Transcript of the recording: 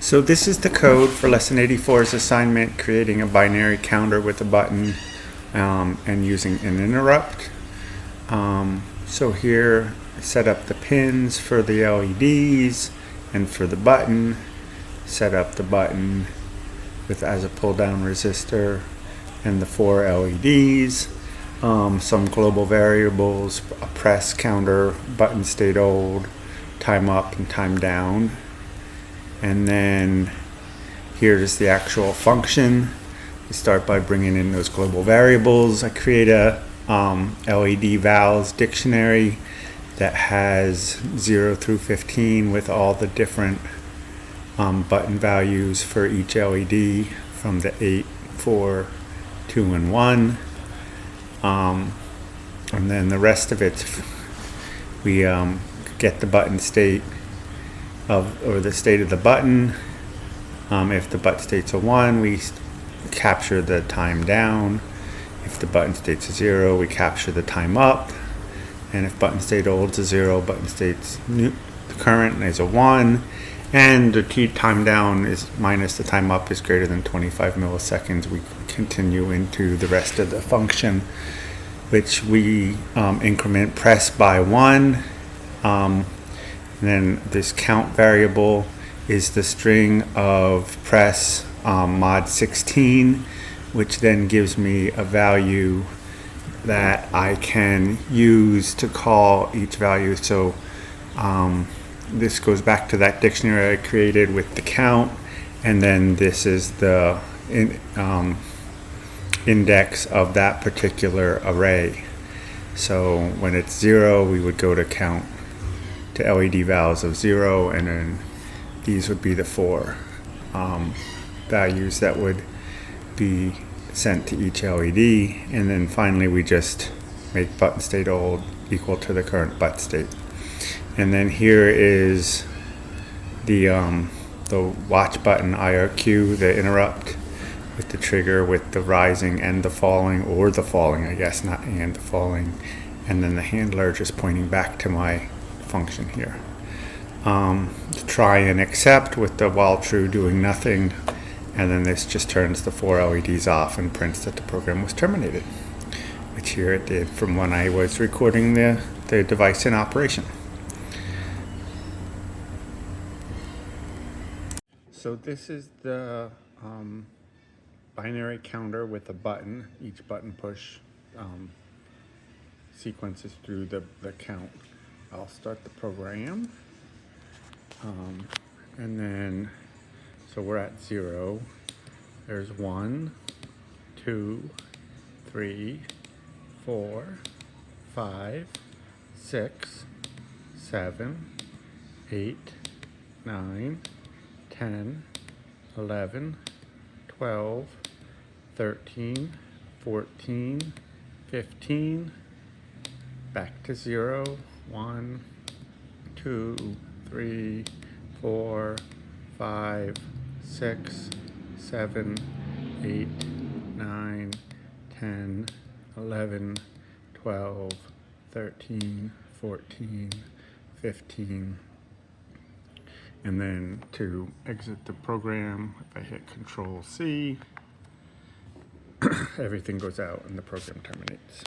So this is the code for lesson 84's assignment, creating a binary counter with a button and using an interrupt. So here I set up the pins for the LEDs and for the button, set up the button with as a pull down resistor and the 4 LEDs, some global variables, a press counter, button stayed old, time up and time down. And then here's the actual function. We start by bringing in those global variables. I create a LED vowels dictionary that has 0 through 15 with all the different button values for each LED from the 8, 4, 2, and 1. And then the rest of it, we get the button state or the state of the button. If the button state's a 1, we capture the time down. If the button state's a 0, we capture the time up. And if button state old is a 0, button state's new, the current is a 1. And the time down is minus the time up is greater than 25 milliseconds. We continue into the rest of the function, which we increment press by 1. And then this count variable is the string of press mod 16, which then gives me a value that I can use to call each value. So this goes back to that dictionary I created with the count, and then this is the index of that particular array. So when it's 0, we would go to count to LED vowels of 0, and then these would be the 4 values that would be sent to each LED. And then finally we just make button state old equal to the current button state. And then here is the watch button IRQ, the interrupt with the trigger with the rising and the falling, or the falling, I guess, not and the falling. And then the handler just pointing back to my function here. To try and accept with the while true doing nothing, and then this just turns the 4 LEDs off and prints that the program was terminated, which here it did from when I was recording the device in operation. So this is the binary counter with a button. Each button push sequences through the count. I'll start the program, and then so we're at 0. There's 1, 2, 3, 4, 5, 6, 7, 8, 9, 10, 11, 12, 13, 14, 15, back to 0, 1, 2, 3, 4, 5, 6, 7, 8, 9, 10, 11, 12, 13, 14, 15. And then to exit the program, if I hit Control C, everything goes out and the program terminates.